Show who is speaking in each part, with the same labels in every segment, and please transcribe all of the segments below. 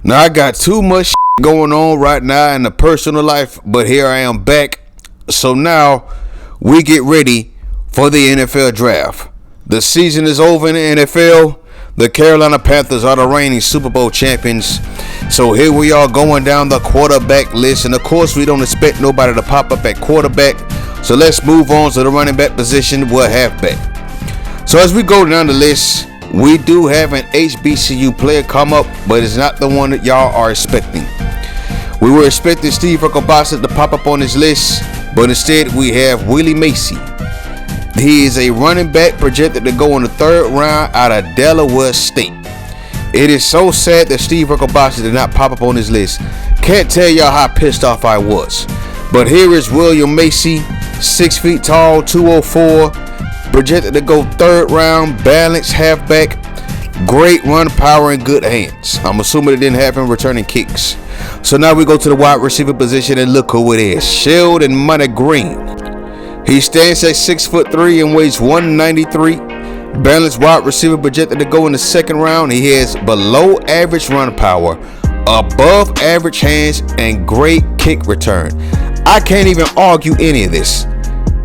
Speaker 1: Now I got too much going on right now in the personal life, but here I am back. So now we get ready for the NFL draft. The season is over in the NFL. The Carolina Panthers are the reigning Super Bowl champions. So here we are going down the quarterback list. And of course, we don't expect nobody to pop up at quarterback. So let's move on to the running back position. We'll halfback. So as we go down the list, we do have an HBCU player come up, but it's not the one that y'all are expecting. We were expecting Steve Ricobasa to pop up on this list, but instead we have Willie Macy. He is a running back projected to go in the third round out of Delaware State. It is so sad that Steve Ricobasa did not pop up on this list. Can't tell y'all how pissed off I was. But here is William Macy, 6 feet tall, 204, projected to go third round, balanced halfback, great run power and good hands. I'm assuming it didn't have him returning kicks. So now we go to the wide receiver position and look who it is. Sheldon Green. He stands at 6'3" and weighs 193. Balanced wide receiver projected to go in the second round. He has below average run power, above average hands, and great kick return. I can't even argue any of this.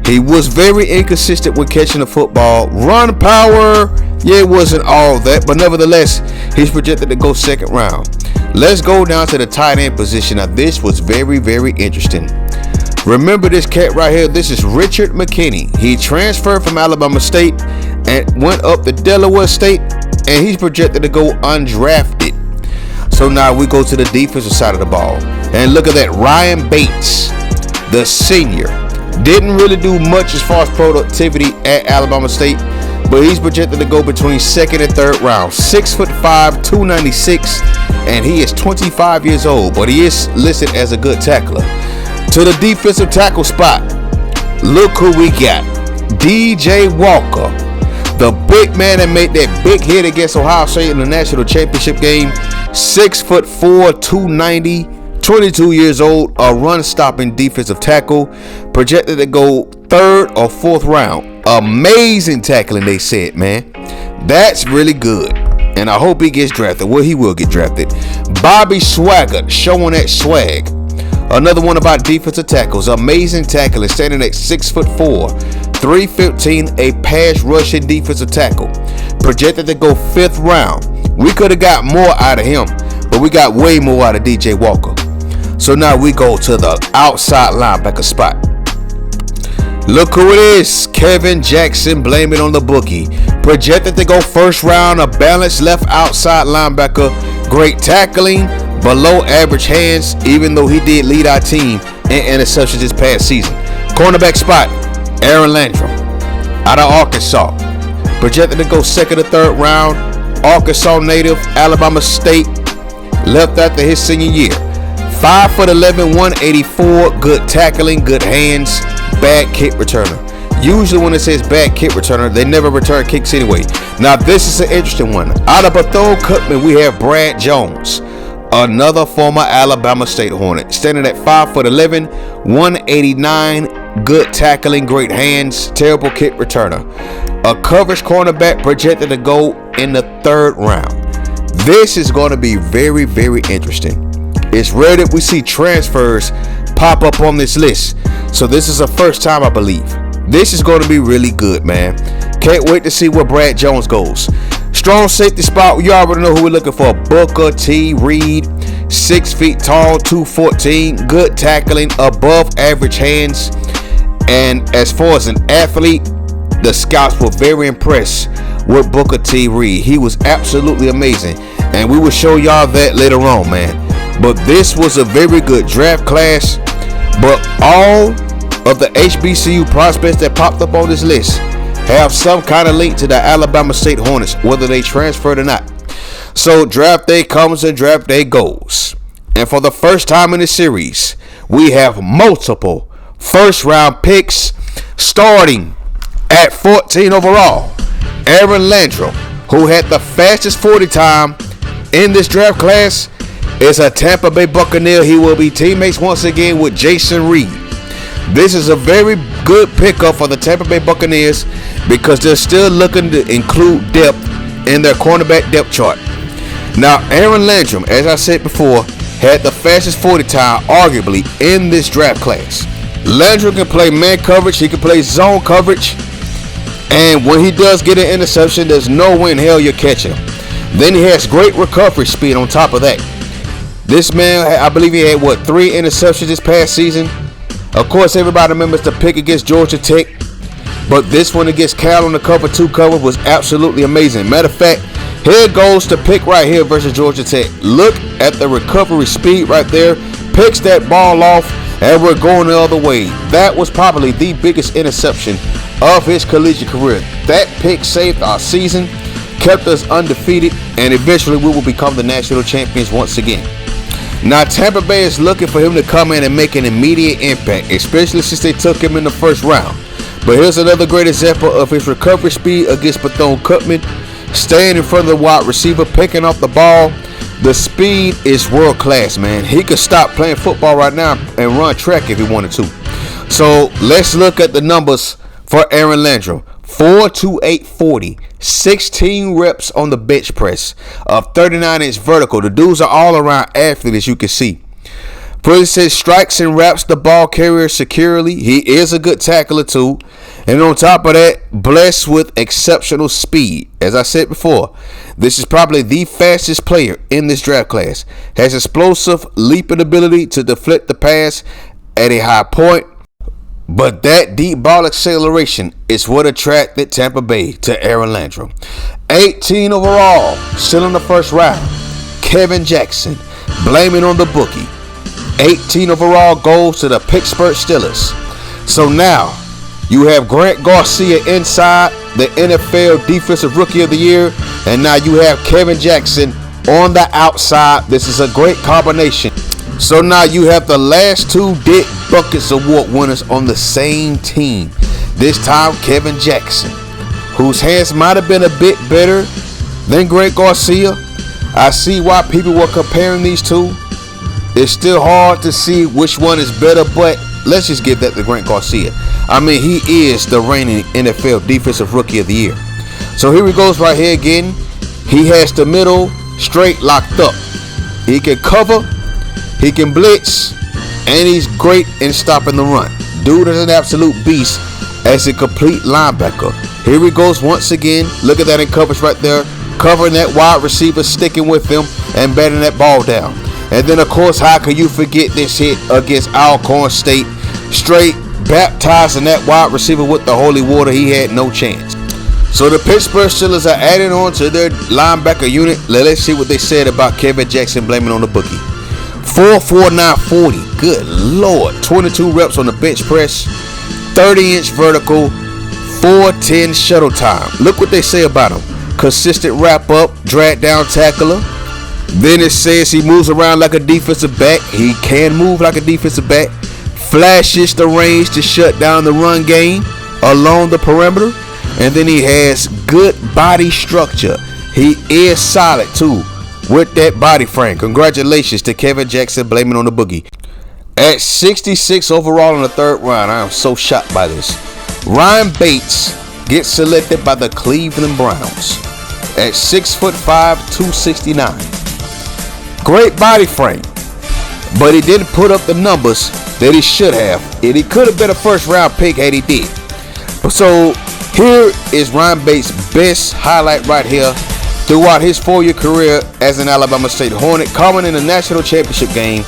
Speaker 1: He was very inconsistent with catching the football. Run power, yeah, it wasn't all that, but nevertheless, he's projected to go second round. Let's go down to the tight end position. Now, this was very, very interesting. Remember this cat right here? This is Richard McKenna. He transferred from Alabama State and went up to Delaware State, and he's projected to go undrafted. So now we go to the defensive side of the ball, and look at that. Ryan Bates, the senior, didn't really do much as far as productivity at Alabama State, but he's projected to go between second and third round. 6'5", 296, and he is 25 years old, but he is listed as a good tackler. To the defensive tackle spot, look who we got. DJ Walker, the big man that made that big hit against Ohio State in the national championship game. 6'4", 290, 22 years old, a run-stopping defensive tackle, projected to go third or fourth round. Amazing tackling, they said, man. That's really good, and I hope he gets drafted. Well, he will get drafted. Bobby Swaggart, showing that swag. Another one about defensive tackles. Amazing tackling, standing at 6'4", 315, a pass rushing defensive tackle, projected to go fifth round. We could have got more out of him, but we got way more out of DJ Walker. So now we go to the outside linebacker spot. Look who it is. Kevin Jackson, blame it on the bookie. Projected to go first round, a balanced left outside linebacker. Great tackling, below average hands, even though he did lead our team in interceptions this past season. Cornerback spot, Aaron Landry, out of Arkansas. Projected to go second or third round. Arkansas native, Alabama State, left after his senior year. 5'11", 184, good tackling, good hands, bad kick returner. Usually when it says bad kick returner, they never return kicks anyway. Now this is an interesting one. Out of Bethune-Cookman, we have Brad Jones, another former Alabama State Hornet, standing at 5'11", 189, good tackling, great hands, terrible kick returner. A coverage cornerback projected to go in the third round. This is going to be very, very interesting. It's rare that we see transfers pop up on this list, so this is the first time, I believe. This is going to be really good, man. Can't wait to see where Brad Jones goes. Strong safety spot, you already know who we're looking for. Booker T. Reed, 6 feet tall, 214, good tackling, above average hands. And as far as an athlete, the scouts were very impressed with Booker T. Reed. He was absolutely amazing, and we will show y'all that later on, man. But this was a very good draft class. But all of the HBCU prospects that popped up on this list have some kind of link to the Alabama State Hornets, whether they transferred or not. So draft day comes and draft day goes. And for the first time in this series, we have multiple first round picks, starting at 14 overall. Aaron Landry, who had the fastest 40 time in this draft class, is a Tampa Bay Buccaneer. He will be teammates once again with Jason Reed. This is a very good pickup for the Tampa Bay Buccaneers because they're still looking to include depth in their cornerback depth chart. Now, Aaron Landry, as I said before, had the fastest 40 time, arguably, in this draft class. Landry can play man coverage, he can play zone coverage, and when he does get an interception, there's no way in hell you'll catch him. Then he has great recovery speed on top of that. This man, I believe he had, 3 interceptions this past season. Of course, everybody remembers the pick against Georgia Tech, but this one against Cal on the cover 2 cover was absolutely amazing. Matter of fact, here goes the pick right here versus Georgia Tech. Look at the recovery speed right there. Picks that ball off, and we're going the other way. That was probably the biggest interception of his collegiate career. That pick saved our season, kept us undefeated, and eventually we will become the national champions once again. Now, Tampa Bay is looking for him to come in and make an immediate impact, especially since they took him in the first round. But here's another great example of his recovery speed against Bethune-Cookman. Staying in front of the wide receiver, picking up the ball. The speed is world class, man. He could stop playing football right now and run track if he wanted to. So let's look at the numbers for Aaron Landry. 4.2840, 16 reps on the bench press, a 39-inch vertical. The dudes are all around athlete, as you can see. Says strikes and wraps the ball carrier securely. He is a good tackler too. And on top of that, blessed with exceptional speed. As I said before, this is probably the fastest player in this draft class. Has explosive leaping ability to deflect the pass at a high point. But that deep ball acceleration is what attracted Tampa Bay to Aaron Landry. 18 overall, still in the first round. Kevin Jackson, blaming on the bookie. 18 overall goes to the Pittsburgh Steelers. So now you have Grant Garcia inside, the NFL Defensive Rookie of the Year, and now you have Kevin Jackson on the outside. This is a great combination. So now you have the last 2 Dick Buckets Award winners on the same team. This time Kevin Jackson, whose hands might have been a bit better than Grant Garcia. I see why people were comparing these two. It's still hard to see which one is better, but let's just give that to Grant Garcia. I mean, he is the reigning NFL Defensive Rookie of the Year. So here he goes right here again. He has the middle straight locked up. He can cover, he can blitz, and he's great in stopping the run. Dude is an absolute beast as a complete linebacker. Here he goes once again. Look at that in coverage right there. Covering that wide receiver, sticking with him, and batting that ball down. And then, of course, how can you forget this hit against Alcorn State? Straight baptizing that wide receiver with the holy water. He had no chance. So the Pittsburgh Steelers are adding on to their linebacker unit. Let's see what they said about Kevin Jackson blaming on the bookie. 4.4940. Good Lord. 22 reps on the bench press. 30-inch vertical. 4.10 shuttle time. Look what they say about him. Consistent wrap up. Drag down tackler. Then it says he moves around like a defensive back. He can move like a defensive back. Flashes the range to shut down the run game along the perimeter. And then he has good body structure. He is solid too with that body frame. Congratulations to Kevin Jackson blaming on the boogie. At 66 overall in the 3rd round, I am so shocked by this. Ryan Bates gets selected by the Cleveland Browns at 6'5", 269. Great body frame, but he didn't put up the numbers that he should have, and he could have been a 1st round pick had he did. So here is Ryan Bates' best highlight right here throughout his 4-year career as an Alabama State Hornet, coming in the national championship game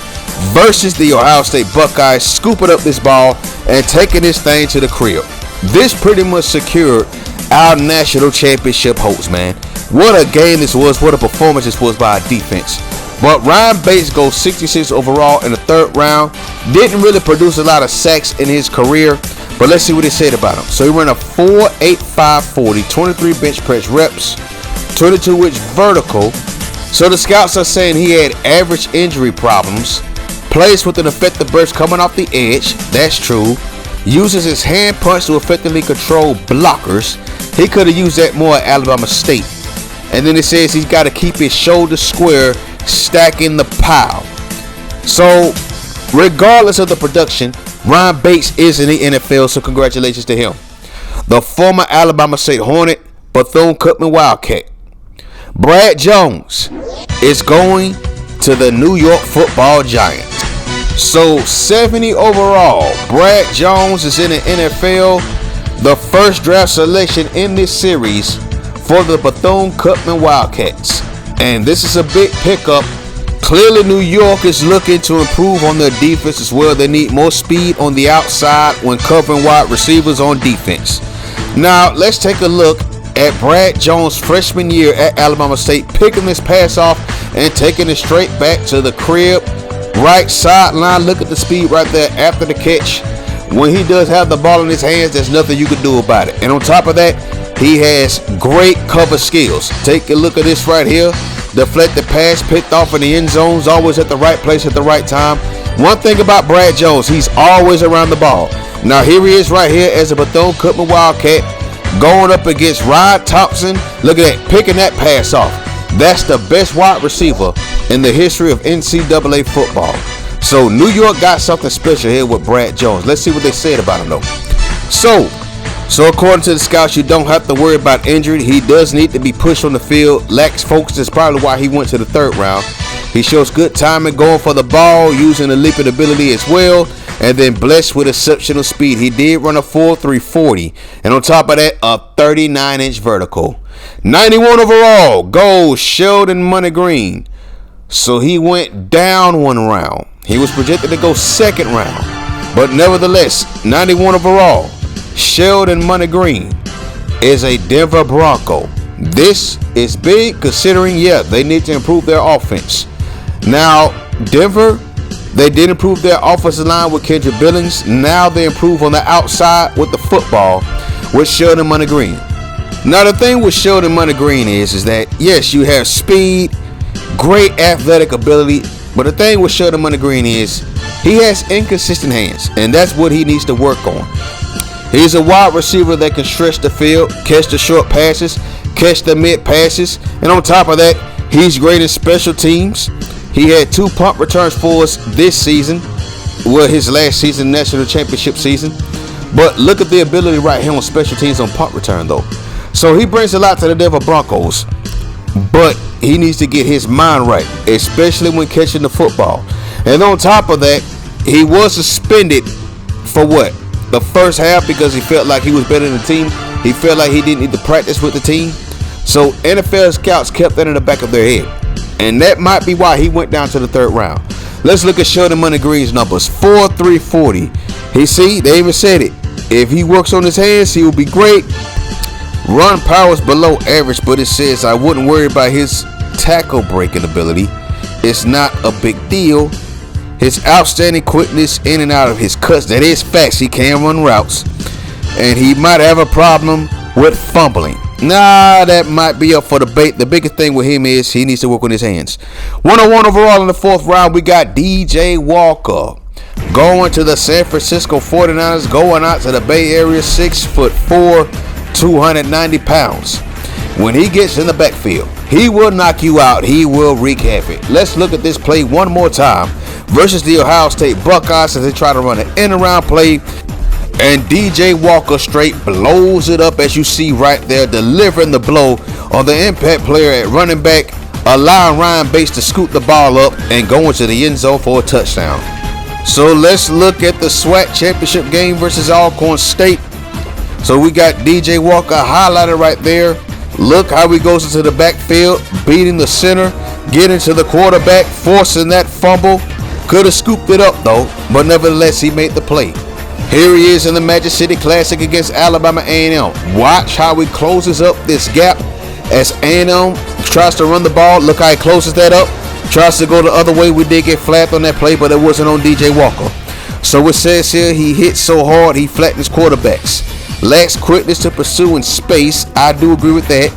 Speaker 1: versus the Ohio State Buckeyes, scooping up this ball and taking this thing to the crib. This pretty much secured our national championship hopes, man. What a game this was, what a performance this was by our defense. But Ryan Bates goes 66 overall in the 3rd round. Didn't really produce a lot of sacks in his career, but let's see what they said about him. So he ran a 4.8540, 23 bench press reps, 22-inch vertical. So the scouts are saying he had average injury problems, plays with an effective burst coming off the edge. That's true. Uses his hand punch to effectively control blockers. He could have used that more at Alabama State. And then it says he's got to keep his shoulders square, stacking the pile. So regardless of the production, Ryan Bates is in the NFL, so congratulations to him. The former Alabama State Hornet, Bethune-Cookman Wildcat. Brad Jones is going to the New York Football Giants. So 70 overall, Brad Jones is in the NFL, the first draft selection in this series for the Bethune-Cookman Wildcats. And this is a big pickup. Clearly New York is looking to improve on their defense as well. They need more speed on the outside when covering wide receivers on defense. Now let's take a look at Brad Jones' freshman year at Alabama State, picking this pass off and taking it straight back to the crib. Right sideline, look at the speed right there after the catch. When he does have the ball in his hands, there's nothing you can do about it. And on top of that, he has great cover skills. Take a look at this right here. Deflected pass, picked off in the end zones, always at the right place at the right time. One thing about Brad Jones, he's always around the ball. Now here he is right here as a Bethune-Cookman Wildcat going up against Rod Thompson. Look at that, picking that pass off. That's the best wide receiver in the history of NCAA football. So New York got something special here with Brad Jones. Let's see what they said about him though. So according to the scouts, you don't have to worry about injury. He does need to be pushed on the field. Lacks focus is probably why he went to the third round. He shows good timing going for the ball, using the leaping ability as well, and then blessed with exceptional speed. He did run a 4.340, and on top of that, a 39-inch vertical. 91 overall goes Sheldon Green. So he went down one round. He was projected to go second round, but nevertheless, 91 overall. Sheldon Green is a Denver Bronco. This is big considering, they need to improve their offense. Now, Denver, they did improve their offensive line with Kendrick Billings. Now they improve on the outside with the football with Sheldon Green. Now, the thing with Sheldon Green is that, yes, you have speed, great athletic ability, but the thing with Sheldon Green is he has inconsistent hands, and that's what he needs to work on. He's a wide receiver that can stretch the field, catch the short passes, catch the mid passes, and on top of that, he's great in special teams. He had 2 punt returns for us this season, his last season, national championship season. But look at the ability right here on special teams on punt return though. So he brings a lot to the Denver Broncos, but he needs to get his mind right, especially when catching the football. And on top of that, he was suspended for the first half because he felt like he was better than the team. He felt like he didn't need to practice with the team. So NFL scouts kept that in the back of their head. And that might be why he went down to the third round. Let's look at Sheldon Green's numbers. 4.340. They even said it. If he works on his hands, he will be great. Run power is below average, but it says I wouldn't worry about his tackle breaking ability. It's not a big deal. His outstanding quickness in and out of his cuts, that is facts. He can run routes. And he might have a problem with fumbling. Nah, that might be up for debate. The biggest thing with him is he needs to work on his hands. 101 overall in the 4th round, we got DJ Walker. Going to the San Francisco 49ers, going out to the Bay Area, 6'4", 290 pounds. When he gets in the backfield, he will knock you out. He will wreak havoc. Let's look at this play one more time versus the Ohio State Buckeyes as they try to run an end-around play. And DJ Walker straight blows it up as you see right there, delivering the blow on the impact player at running back, allowing Ryan Bates to scoop the ball up and go into the end zone for a touchdown. So let's look at the SWAC championship game versus Alcorn State. So we got DJ Walker highlighted right there. Look how he goes into the backfield, beating the center, getting to the quarterback, forcing that fumble. Could have scooped it up though, but nevertheless he made the play. Here he is in the Magic City Classic against Alabama A&M. Watch how he closes up this gap as A&M tries to run the ball. Look how he closes that up. Tries to go the other way. We did get flagged on that play, but it wasn't on DJ Walker. So it says here he hit so hard he flattens quarterbacks. Lacks quickness to pursue in space. I do agree with that.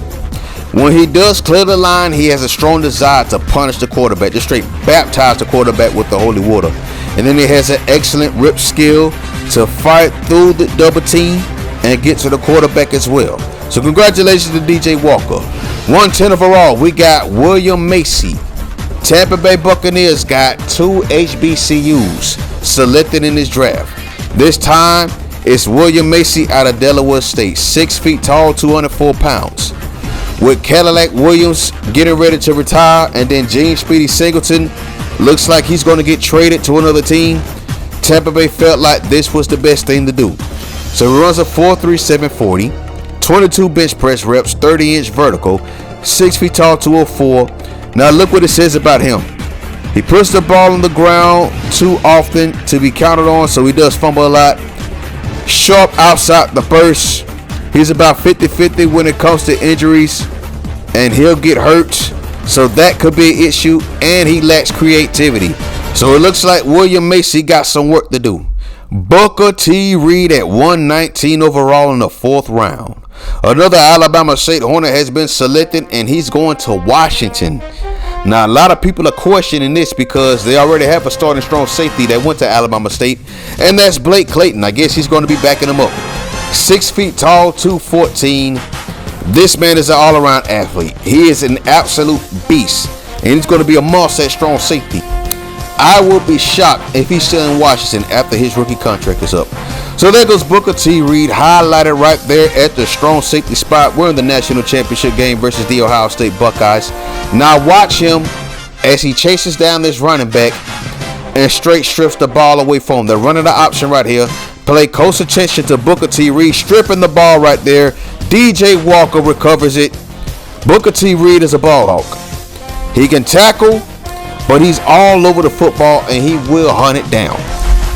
Speaker 1: When he does clear the line, he has a strong desire to punish the quarterback. Just straight baptize the quarterback with the holy water. And then he has an excellent rip skill to fight through the double team and get to the quarterback as well. So congratulations to DJ Walker. 110 overall, we got William Macy. Tampa Bay Buccaneers got 2 HBCUs selected in this draft. This time, it's William Macy out of Delaware State. 6 feet tall, 204 pounds. with Cadillac Williams getting ready to retire, and then James Speedy Singleton looks like he's going to get traded to another team. Tampa Bay felt like this was the best thing to do. So he runs a 4.37 40, 22 bench press reps, 30-inch vertical, 6 feet tall, 204. Now look what it says about him. He puts the ball on the ground too often to be counted on, so he does fumble a lot. Sharp outside the burst. He's about 50-50 when it comes to injuries, and he'll get hurt, so that could be an issue, and he lacks creativity. So it looks like William Macy got some work to do. Booker T. Reed at 119 overall in the 4th round. Another Alabama State Hornet has been selected, and he's going to Washington. Now, a lot of people are questioning this because they already have a starting strong safety that went to Alabama State, and that's Blake Clayton. I guess he's going to be backing him up. 6 feet tall, 214. This man is an all-around athlete. He is an absolute beast, and he's going to be a must at strong safety. I will be shocked if he's still in Washington after his rookie contract is up. So there goes Booker T. Reed, highlighted right there at the strong safety spot. We're in the national championship game versus the Ohio State Buckeyes. Now watch him as he chases down this running back and straight strips the ball away from him. They're running the option right here. Pay close attention to Booker T. Reed stripping the ball right there. DJ Walker recovers it. Booker T. Reed is a ball hawk. He can tackle, but he's all over the football, and he will hunt it down,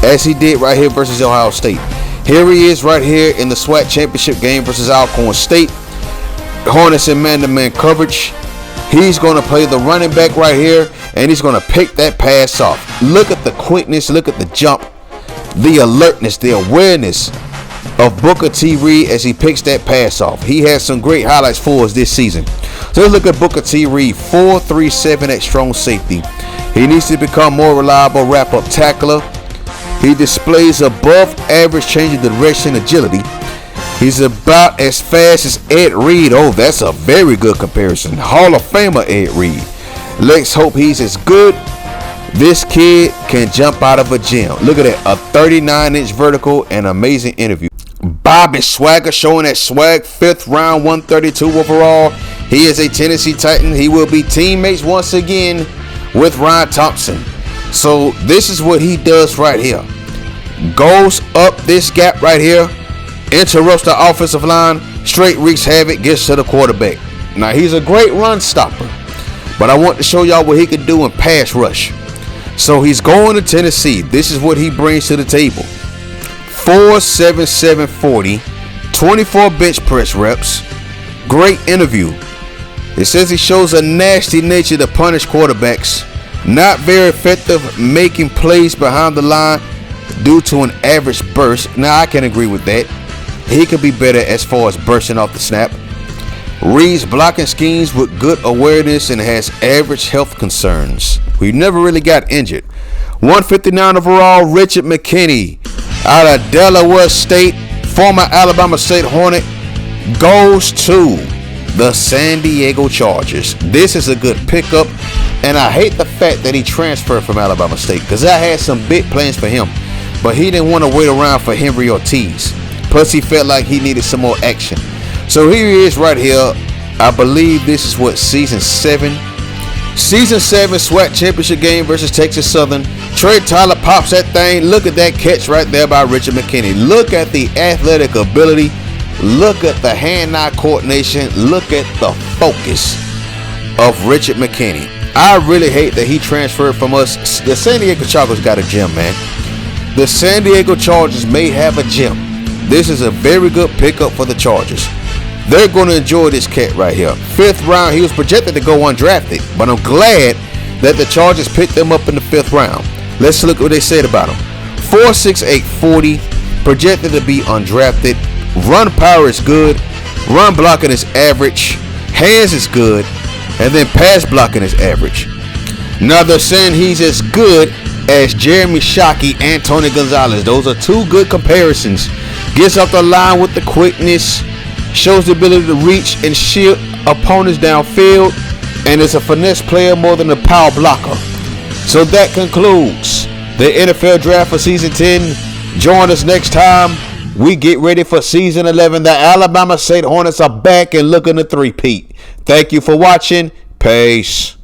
Speaker 1: as he did right here versus Ohio State. Here he is right here in the SWAC championship game versus Alcorn State. Hornets in man-to-man coverage. He's going to play the running back right here, and he's going to pick that pass off. Look at the quickness, look at the jump, the alertness, the awareness of Booker T. Reed as he picks that pass off. He has some great highlights for us this season. So let's look at Booker T. Reed, 4.37 at strong safety. He needs to become more reliable wrap-up tackler. He displays above average change of direction agility. He's about as fast as Ed Reed. Oh, that's a very good comparison. Hall of Famer Ed Reed. Let's hope he's as good. This kid can jump out of a gym. Look at that, a 39-inch vertical and amazing interview. Bobby Swagger showing that swag, 5th round, 132 overall. He is a Tennessee Titan. He will be teammates once again with Ryan Thompson. So this is what he does right here. Goes up this gap right here, interrupts the offensive line, straight wreaks havoc, gets to the quarterback. Now he's a great run stopper, but I want to show y'all what he can do in pass rush. So he's going to Tennessee. This is what he brings to the table. 4.77 40, 24 bench press reps. Great interview. It says he shows a nasty nature to punish quarterbacks. Not very effective making plays behind the line due to an average burst. Now I can agree with that. He could be better as far as bursting off the snap. Reads blocking schemes with good awareness and has average health concerns. We never really got injured. 159 overall, Richard McKenna out of Delaware State, former Alabama State Hornet, goes to the San Diego Chargers. This is a good pickup, and I hate the fact that he transferred from Alabama State because I had some big plans for him, but he didn't want to wait around for Henry Ortiz. Plus, he felt like he needed some more action. So here he is right here. I believe this is what, season 7. Season 7 SWAC championship game versus Texas Southern. Trey Tyler pops that thing. Look at that catch right there by Richard McKenna. Look at the athletic ability. Look at the hand-eye coordination. Look at the focus of Richard McKenna. I really hate that he transferred from us. The San Diego Chargers got a gym, man. The San Diego Chargers may have a gym. This is a very good pickup for the Chargers. They're going to enjoy this cat right here. 5th round, he was projected to go undrafted, but I'm glad that the Chargers picked him up in the 5th round. Let's look what they said about him. 4.68 40, projected to be undrafted. Run power is good. Run blocking is average. Hands is good. And then pass blocking is average. Now they're saying he's as good as Jeremy Shockey and Tony Gonzalez. Those are two good comparisons. Gets off the line with the quickness. Shows the ability to reach and shield opponents downfield, and is a finesse player more than a power blocker. So that concludes the NFL draft for season 10. Join us next time. We get ready for season 11. The Alabama State Hornets are back and looking to three-peat. Thank you for watching. Peace.